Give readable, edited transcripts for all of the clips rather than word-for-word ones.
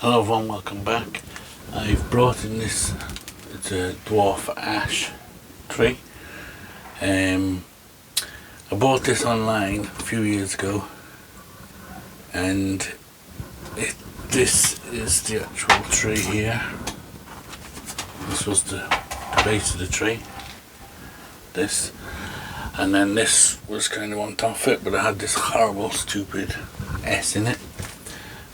Hello everyone, welcome back. I've brought in this, it's a dwarf ash tree. I bought this online a few years ago, and this is the actual tree here. This was the base of the tree, this, and then this was kind of on top of it, but it had this horrible stupid S in it.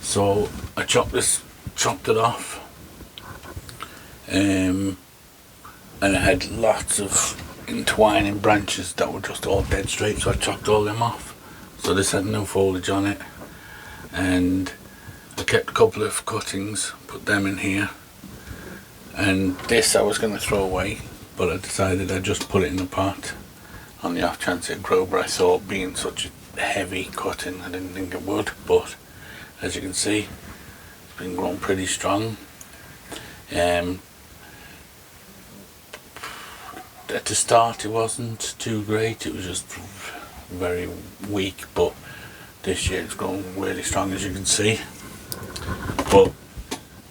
So I chopped it off, and it had lots of entwining branches that were just all dead straight, so I chopped all them off. So this had no foliage on it, and I kept a couple of cuttings, put them in here, and this I was going to throw away, but I decided I'd just put it in a pot on the off chance it'd grow, but I thought being such a heavy cutting I didn't think it would, but as you can see it's been growing pretty strong. At the start it wasn't too great, it was just very weak, but this year it's grown really strong, as you can see. But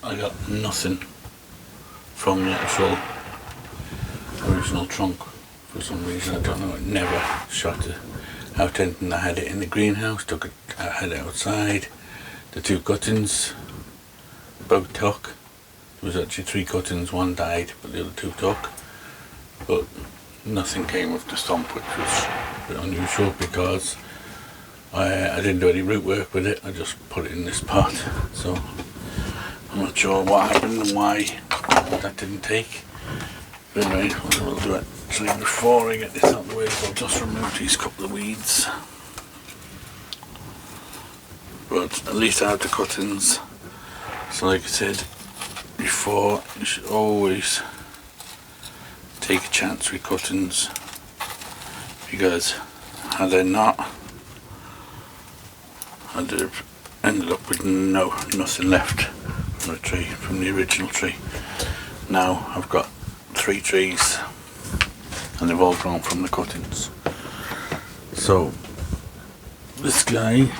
I got nothing from the actual original trunk for some reason, I don't know. It never shot out anything. I had it in the greenhouse, I had it outside. The two cuttings both took. There was actually 3 cuttings, one died but the other 2 took, but nothing came of the stump, which was a bit unusual because I didn't do any root work with it. I just put it in this pot, so I'm not sure what happened and why that didn't take. But anyway, what I will do actually before I get this out of the way, I'll just remove these couple of weeds. But at least I have the cuttings. So like I said before, you should always take a chance with cuttings, because had I not, I'd have ended up with nothing left from the tree, from the original tree. Now I've got 3 trees and they've all grown from the cuttings. So this guy,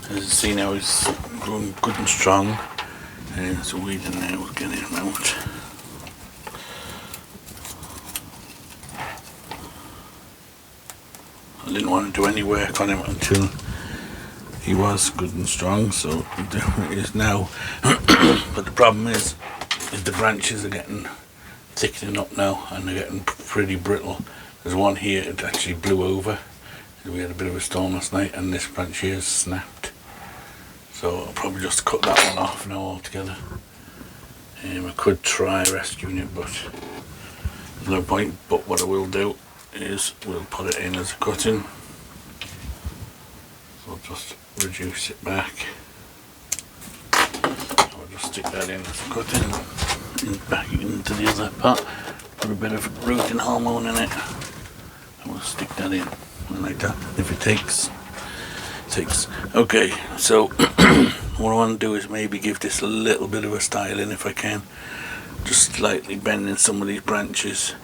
as you see now, he's growing good and strong, and there's a weed in there, we'll get him out. I didn't want to do any work on him until he was good and strong, so he definitely is now. But the problem is the branches are getting thickening up now, and they're getting pretty brittle. There's one here that actually blew over. We had a bit of a storm last night, and this branch here has snapped. So I'll probably just cut that one off now altogether. I could try rescuing it, but there's no point. But what I will do is we'll put it in as a cutting. So I'll just reduce it back. I'll just stick that in as a cutting, back into the other pot. Put a bit of rooting hormone in it, and we'll stick that in like that. If it takes. Okay, so what I want to do is maybe give this a little bit of a styling if I can, just slightly bending some of these branches,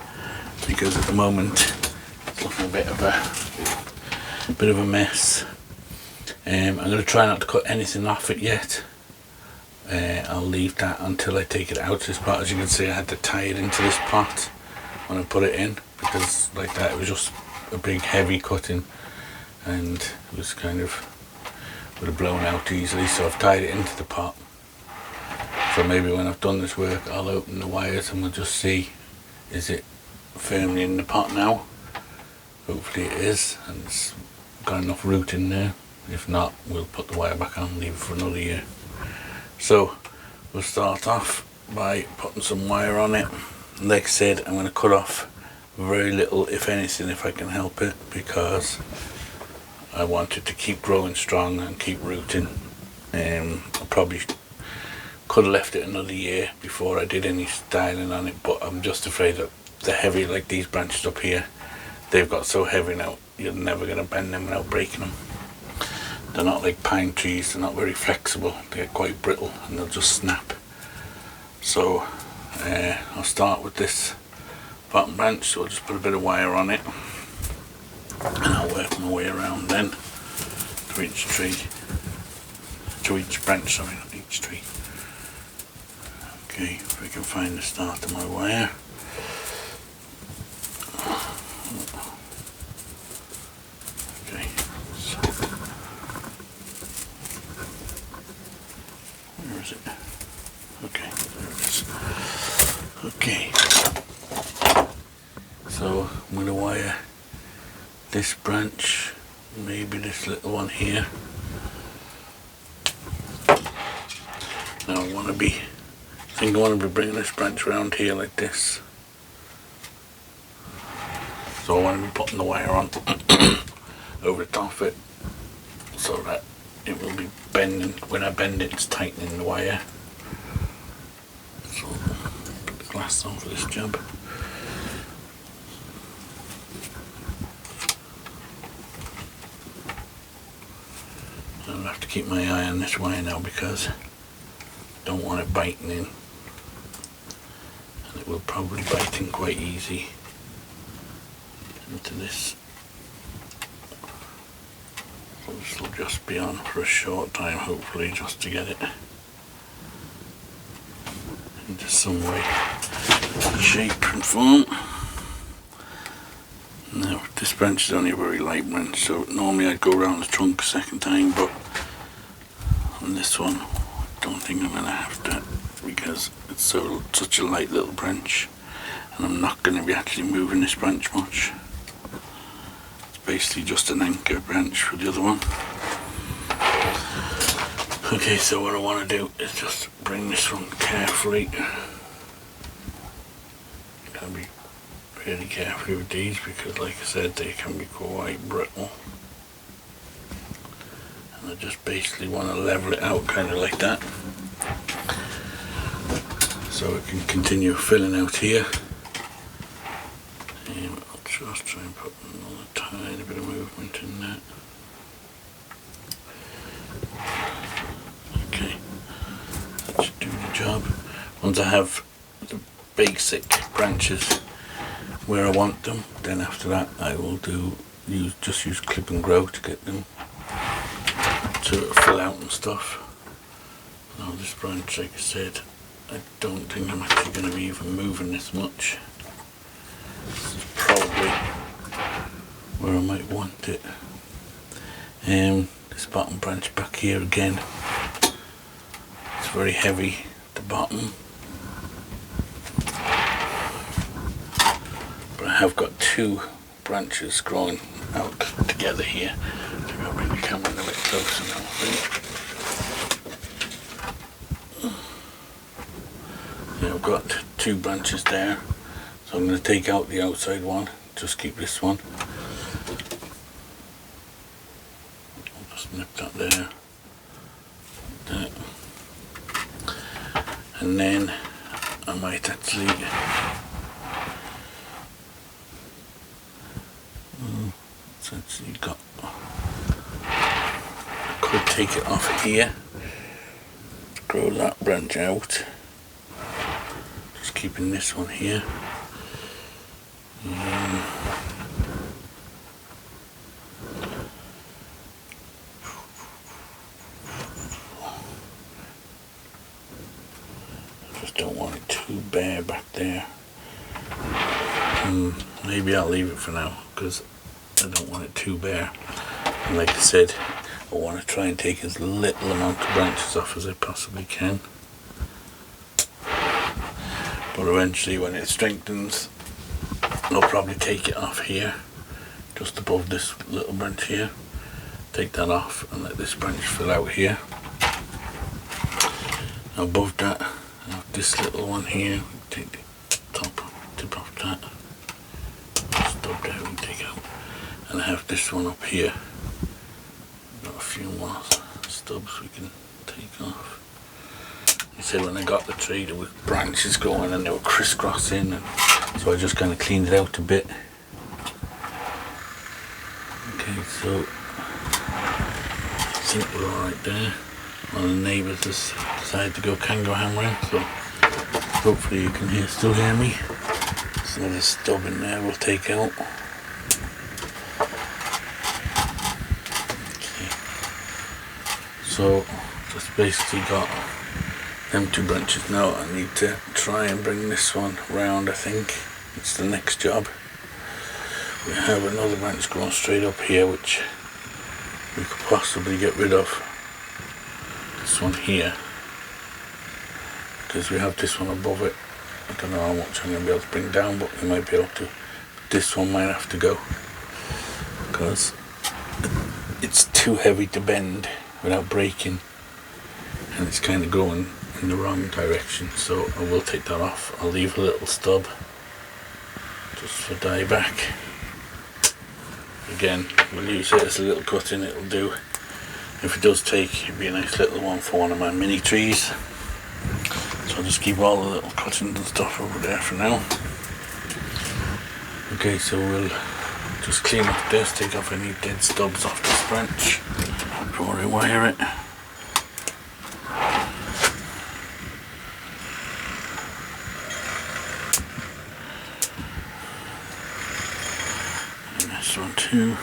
because at the moment it's looking a bit of a mess. I'm going to try not to cut anything off it yet. I'll leave that until I take it out of this pot. As you can see, I had to tie it into this pot when I put it in, because like that it was just a big heavy cutting, and it was kind of would have blown out easily, so I've tied it into the pot. So maybe when I've done this work I'll open the wires and we'll just see, is it firmly in the pot now? Hopefully it is, and it's got enough root in there. If not, we'll put the wire back on and leave it for another year. So we'll start off by putting some wire on it. Like I said, I'm going to cut off very little, if anything, if I can help it, because I want it to keep growing strong and keep rooting. I probably could have left it another year before I did any styling on it, but I'm just afraid that the heavy, like these branches up here, they've got so heavy now, you're never going to bend them without breaking them. They're not like pine trees, they're not very flexible, they get quite brittle and they'll just snap. So I'll start with this bottom branch, so I'll just put a bit of wire on it, and I'll work my way around then to each tree. to each branch, sorry, not each tree. Okay, if we can find the start of my wire. Okay, so where is it? Okay, there it is. Okay, so I'm going to wire this branch, maybe this little one here. Now I want to be bringing this branch around here like this. So I want to be putting the wire on over the top of it so that it will be bending. When I bend it, it's tightening the wire. So put the glass on for this job. I'll have to keep my eye on this wire now because I don't want it biting in. And it will probably bite in quite easy into this. So this will just be on for a short time, hopefully, just to get it into some way, shape and form. Now this branch is only a very light branch, so normally I'd go around the trunk a second time, but on this one I don't think I'm going to have to because it's such a light little branch and I'm not going to be actually moving this branch much. It's basically just an anchor branch for the other one. Okay, so what I want to do is just bring this one carefully. Gotta be really careful with these because, like I said, they can be quite brittle. And I just basically want to level it out kind of like that. So it can continue filling out here. And I'll just try and put another tiny bit of movement in that. Okay, that should do the job. Once I have the basic branches where I want them, then after that I will just use clip and grow to get them to fill out and stuff. Now this branch, like I said, I don't think I'm actually going to be even moving this much. This is probably where I might want it. This bottom branch back here again, it's very heavy at the bottom, but I have got two branches growing out together here. I'm going to bring the camera a bit closer now, I think. Yeah, I've got two branches there, so I'm going to take out the outside one, just keep this one. I'll just nip that there. Like that. And then I might actually it's actually got, I could take it off here, grow that branch out, just keeping this one here. I just don't want it too bare back there. Maybe I'll leave it for now because I don't want it too bare. And like I said, I want to try and take as little amount of branches off as I possibly can. But eventually when it strengthens, I'll probably take it off here, just above this little branch here. Take that off and let this branch fill out here. Above that, I have this little one here. Take the top tip off that. Stub there and take out. And I have this one up here. Got a few more stubs we can take off. You see, when I got the tree, there were branches going and they were crisscrossing, and so I just kind of cleaned it out a bit. Okay, so I think we're alright there. One of the neighbours has decided to go kangaroo hammering, so hopefully you can still hear me. There's another stub in there we'll take out. Okay. So just basically got them two branches now. I need to try and bring this one round. I think it's the next job. We have another branch going straight up here which we could possibly get rid of. This one here, because we have this one above it. I don't know how much I'm going to be able to bring down, but we might be able to. This one might have to go because it's too heavy to bend without breaking, and it's kind of going in the wrong direction, so I will take that off. I'll leave a little stub just for dieback. Again, we'll use it as a little cutting, it'll do. If it does take, it'd be a nice little one for one of my mini trees. So I'll just keep all the little cuttings and stuff over there for now. Okay, so we'll just clean up this, take off any dead stubs off this branch before I wire it. And this one too.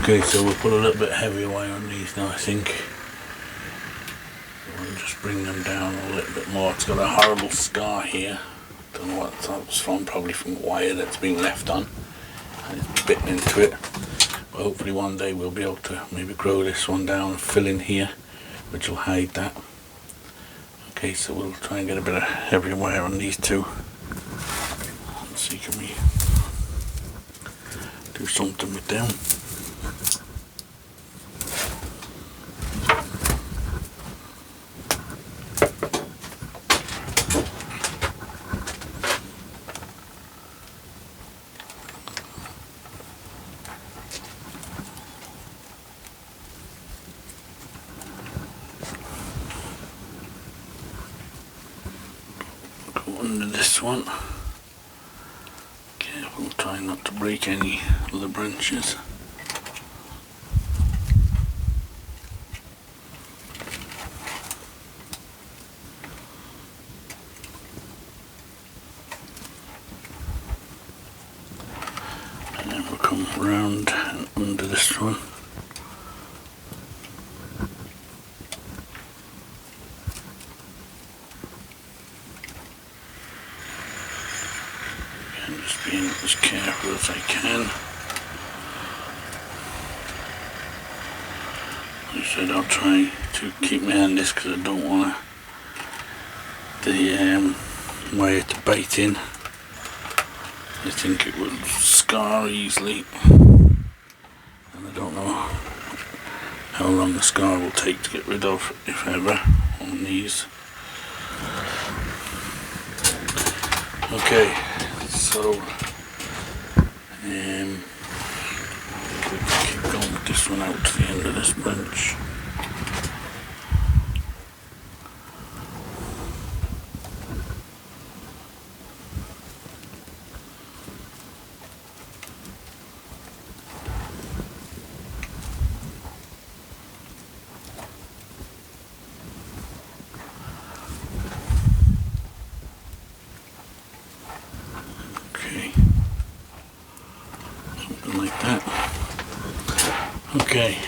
Okay, so we'll put a little bit heavier wire on these now, I think. We'll just bring them down a little bit more. It's got a horrible scar here. Don't know what that was from, probably from wire that's been left on and it's bitten into it. But hopefully one day we'll be able to maybe grow this one down and fill in here, which will hide that. Okay, so we'll try and get a bit of heavier wire on these two. Let's see, can we do something with them? Under this one. Careful, try not to break any of the branches. And then we'll come round and under this one. Just being as careful as I can. Like I said, I'll try to keep my hand this because I don't want the wire to bite in. I think it would scar easily, and I don't know how long the scar will take to get rid of, if ever, on these. Okay. So, we'll keep going with this one out to the end of this branch. Like that. Okay,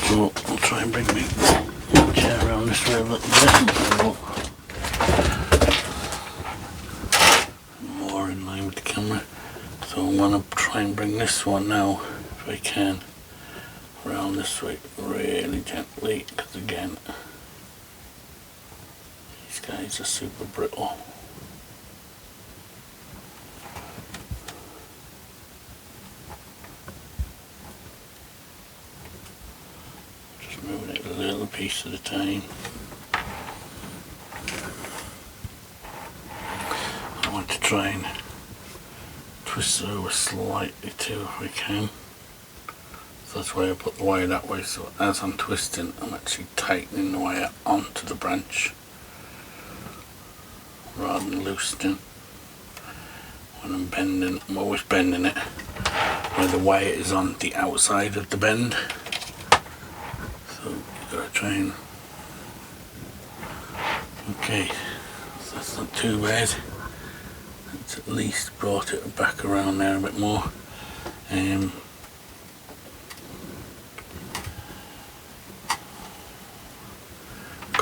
so I'll try and bring my chair around this way a little bit. More in line with the camera. So I'm going to try and bring this one now, if I can, around this way really gently, because again, these guys are super brittle. Moving it a little piece at a time. I want to try and twist it over slightly too if I can. So that's why I put the wire that way, so as I'm twisting I'm actually tightening the wire onto the branch rather than loosening. When I'm bending, I'm always bending it where the wire is on the outside of the bend. So you've got to try and... Okay, so that's not too bad. It's at least brought it back around there a bit more.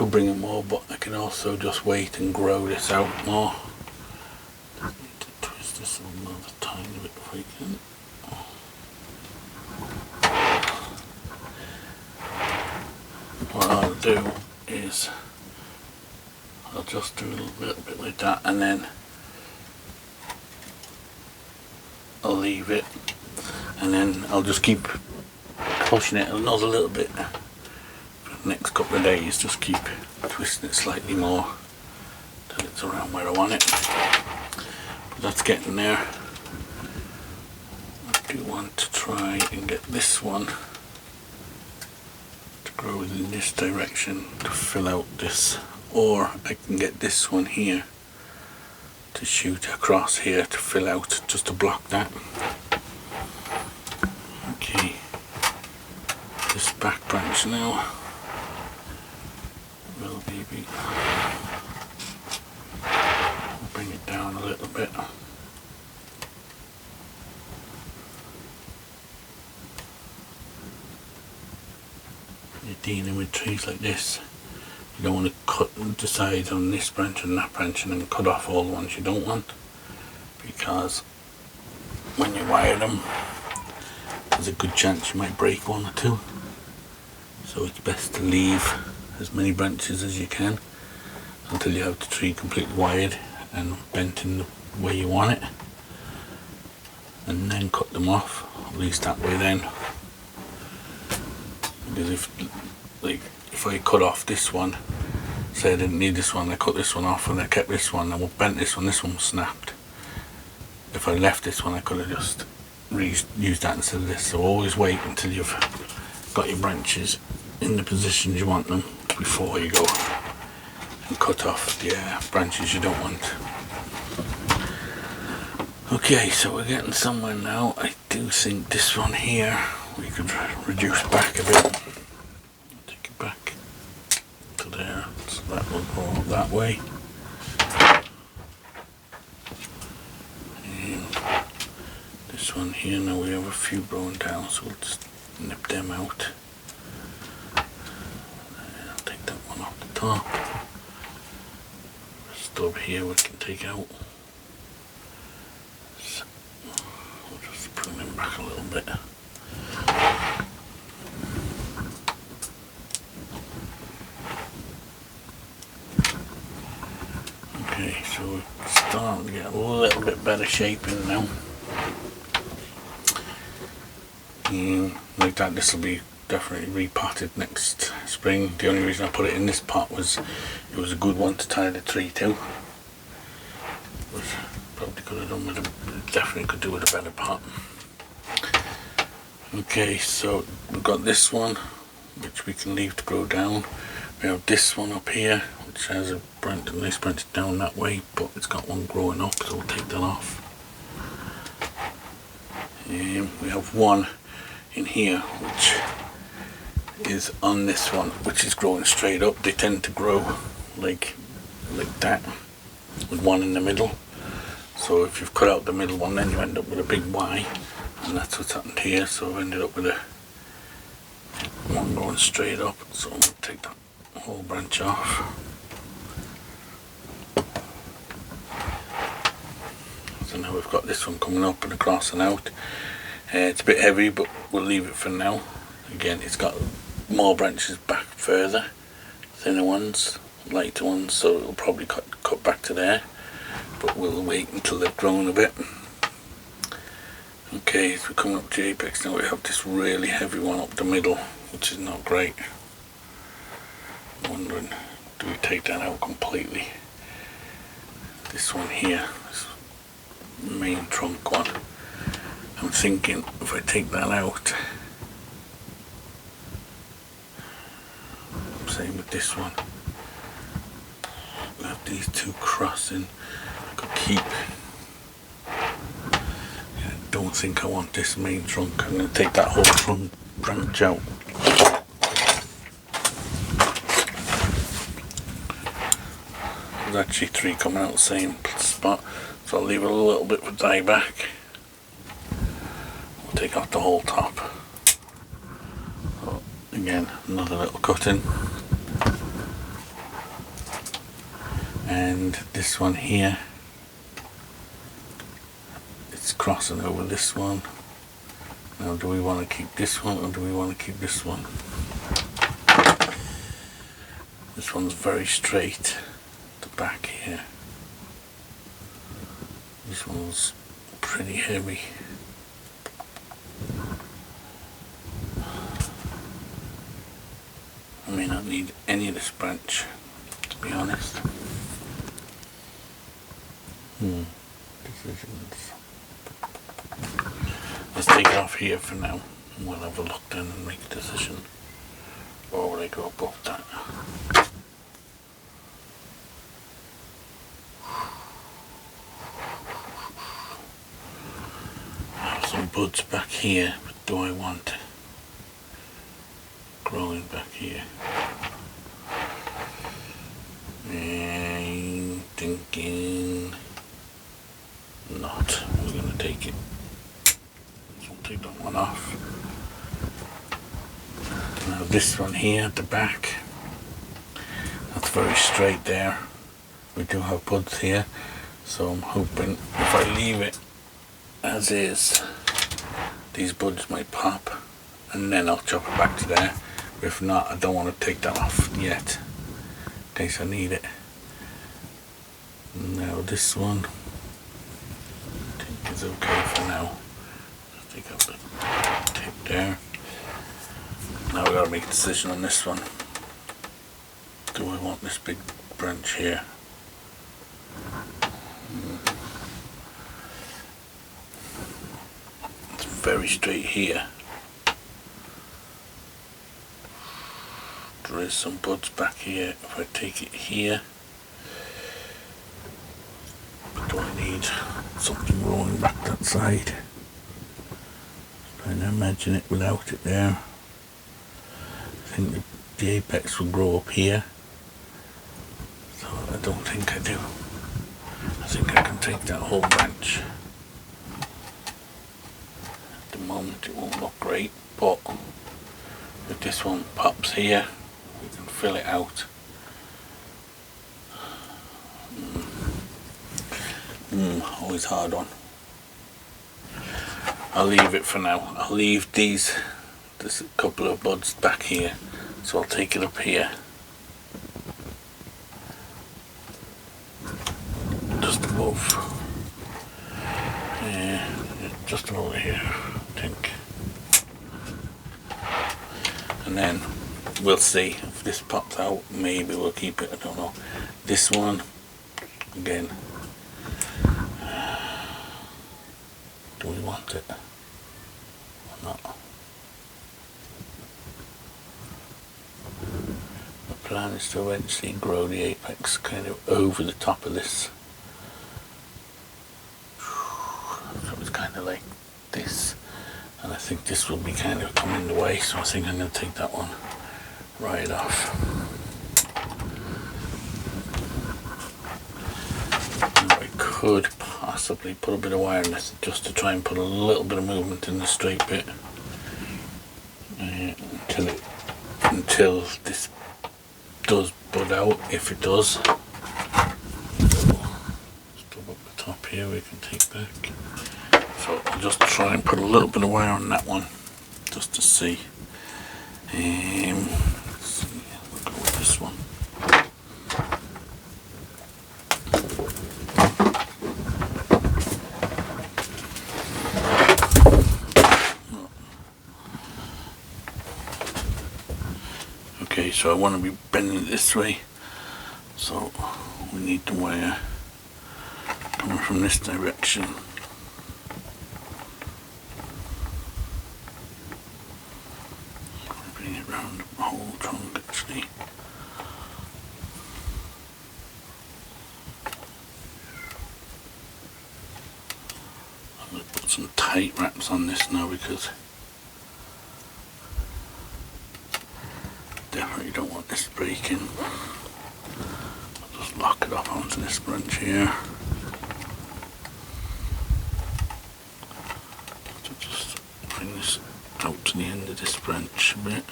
could bring it more, but I can also just wait and grow this out more. Just need to twist this another tiny bit if I can. What I'll do is I'll just do a little bit like that, and then I'll leave it, and then I'll just keep pushing it another little bit for the next couple of days. Just keep twisting it slightly more till it's around where I want it. But that's getting there. I do want to try and get this one to grow in this direction to fill out this, or I can get this one here to shoot across here to fill out, just to block that. Okay, this back branch now will be bring it down a little bit. You're dealing with trees like this, you don't want to cut the sides on this branch and that branch and then cut off all the ones you don't want, because when you wire them there's a good chance you might break one or two. So it's best to leave as many branches as you can until you have the tree completely wired and bent in the way you want it, and then cut them off, at least that way then. Because if I cut off this one, say I didn't need this one, I cut this one off and I kept this one, I bent this one was snapped. If I left this one I could have just used that instead of this. So always wait until you've got your branches in the positions you want them before you go and cut off the branches you don't want. Okay, so we're getting somewhere now. I do think this one here we could reduce back a bit. Take it back to there, so that will go that way. And this one here, now we have a few growing down, so we'll just nip them out. I'll take that one off the top. Stub here we can take out. So we'll just prune them back a little bit. Okay, so we're starting to get a little bit better shaping now. And like that, this will be definitely repotted next spring. The only reason I put it in this pot was it was a good one to tie the tree to. But probably could have done with a, definitely could do with a better pot. Okay, so we've got this one which we can leave to grow down. We have this one up here which has a branch, a nice branch down that way, but it's got one growing up, so we'll take that off. And we have one in here which is on this one, which is growing straight up. They tend to grow like that, with one in the middle. So if you've cut out the middle one, then you end up with a big Y, and that's what's happened here. So I've ended up with a one going straight up. So I'm going to take that whole branch off. So now we've got this one coming up and across and out. It's a bit heavy, but we'll leave it for now. Again, it's got more branches back further, thinner ones, lighter ones, so it'll probably cut back to there, but we'll wait until they've grown a bit. Okay, so we're coming up to the apex now. We have this really heavy one up the middle, which is not great. I'm wondering, do we take that out completely? This one here, this main trunk one. I'm thinking if I take that out, same with this one, we have these two crossing. I could keep, I don't think I want this main trunk. I'm going to take that whole trunk branch out. There's actually three coming out the same spot, so I'll leave it a little bit for die back. Take off the whole top. So again, another little cutting. and this one here, it's crossing over this one. Now do we want to keep this one or do we want to keep this one? This one's very straight, the back here. This one's pretty heavy. I may not need any of this branch, to be honest. Decisions. Let's take it off here for now, and we'll have a look then and make a decision. Or will I go above that? I have some buds back here, but do I want growing back here? I'm thinking not. We're going to take it. So I'll take that one off. Now this one here at the back, that's very straight there. We do have buds here, so I'm hoping if I leave it as is, these buds might pop, and then I'll chop it back to there. If not, I don't want to take that off yet, in case I need it. Now this one, I think is okay for now. Just take out the tip there. Now we gotta make a decision on this one. Do I want this big branch here? It's very straight here. There is some buds back here. If I take it here, do I need something growing back that side? Trying to imagine it without it there. I think the apex will grow up here, so I don't think I do. I think I can take that whole branch. At the moment it won't look great, but if this one pops here, we can fill it out. Always hard one. I'll leave it for now. I'll leave these. There's a couple of buds back here, so I'll take it up here. Just above. Yeah, just over here, I think. And then we'll see if this pops out. Maybe we'll keep it, I don't know. This one, again. Do we want it or not? The plan is to eventually grow the apex kind of over the top of this. So it's kind of like this, and I think this will be kind of coming in the way, so I think I'm going to take that one right off. Now I could possibly put a bit of wire in this just to try and put a little bit of movement in the straight bit until this does bud out, if it does. So, stub up the top here we can take back. So I'll just try and put a little bit of wire on that one just to see. Let's see, we'll go with this one. Okay, so I want to be bending it this way, so we need the wire coming from this direction. Bring it round the whole trunk actually. I'm going to put some tight wraps on this now because definitely don't want this breaking. I'll just lock it up onto this branch here. So just bring this out to the end of this branch a bit.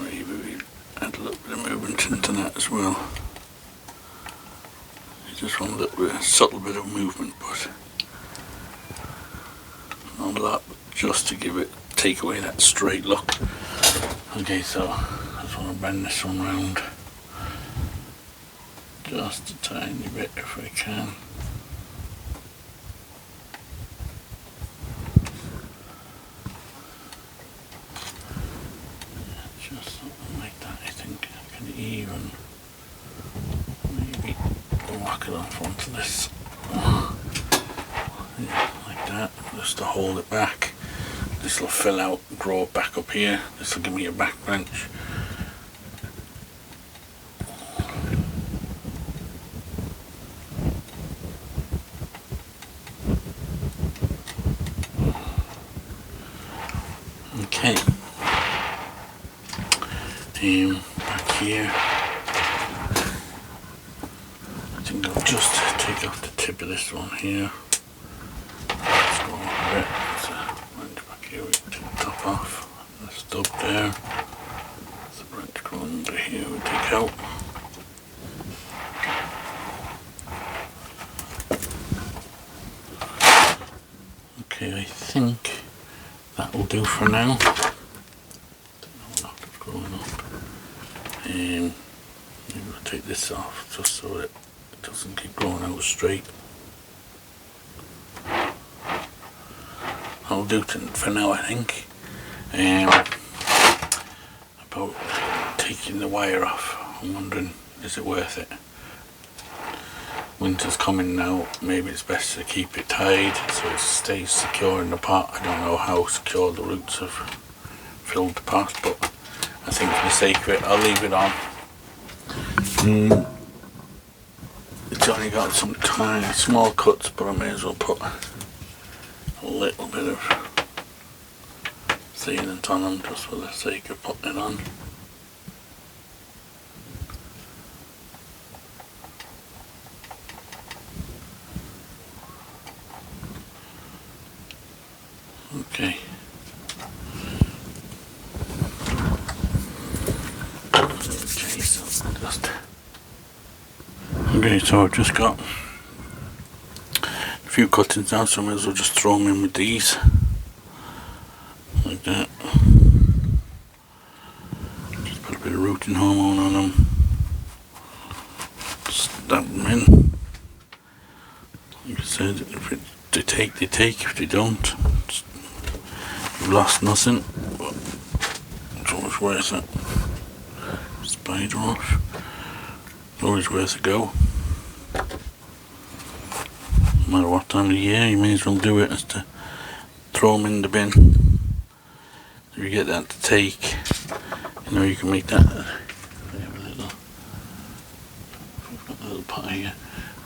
Maybe we add a little bit of movement into that as well. Just one little bit, subtle bit of movement, but not a lot, just to take away that straight look. Okay, so I just want to bend this one round just a tiny bit if I can. Just something like that. I think I can even maybe whack it off onto this. Yeah, like that, just to hold it back. This will fill out, grow back up here. This will give me a back branch. Okay. Back here. I think I'll just take off the tip of this one here. Let's go over it. Branch back here, we take the top off. The stub there. The branch going under here, we take out. Okay, I think that will do for now. Maybe we'll take this off just so it doesn't keep growing out straight. That'll do for now, I think. About taking the wire off, I'm wondering, is it worth it? Winter's coming now, maybe it's best to keep it tied so it stays secure in the pot. I don't know how secure the roots have filled the pot, but I think for the sake of it, I'll leave it on. It's only got some tiny small cuts, but I may as well put a little bit of sealant on them just for the sake of putting it on. Okay. Okay, so I've just got a few cuttings now, so I may as well just throw them in with these. Like that. Just put a bit of rooting hormone on them. Stab them in. Like I said, if they take, they take. If they don't, you've lost nothing. But it's always worth it. Spider off. Always worth a go. No matter what time of the year, you may as well do it as to throw them in the bin. If you get that to take, you know, you can make that. We have a little pot here.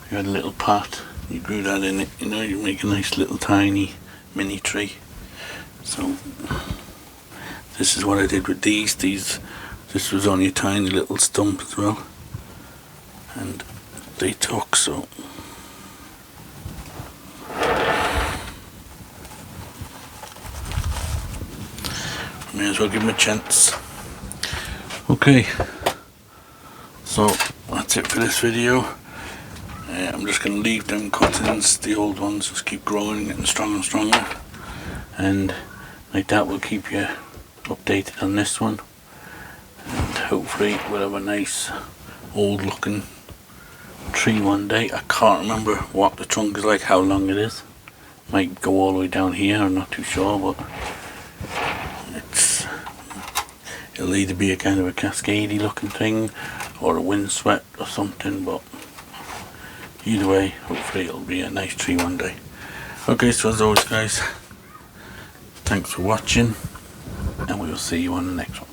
If you had a little pot, you grew that in it, you know, you make a nice little tiny mini tree. So this is what I did with these. This was only a tiny little stump as well. And they took, so may as well give them a chance. Okay, so that's it for this video. I'm just going to leave them cuttings, the old ones, just keep growing, getting stronger and stronger, and like that will keep you updated on this one, and hopefully we'll have a nice old looking tree one day. I can't remember what the trunk is like, how long it is. Might go all the way down here, I'm not too sure, but it'll either be a kind of a cascadey looking thing or a windswept or something, but either way, hopefully it'll be a nice tree one day. Okay, so as always guys, thanks for watching, and we will see you on the next one.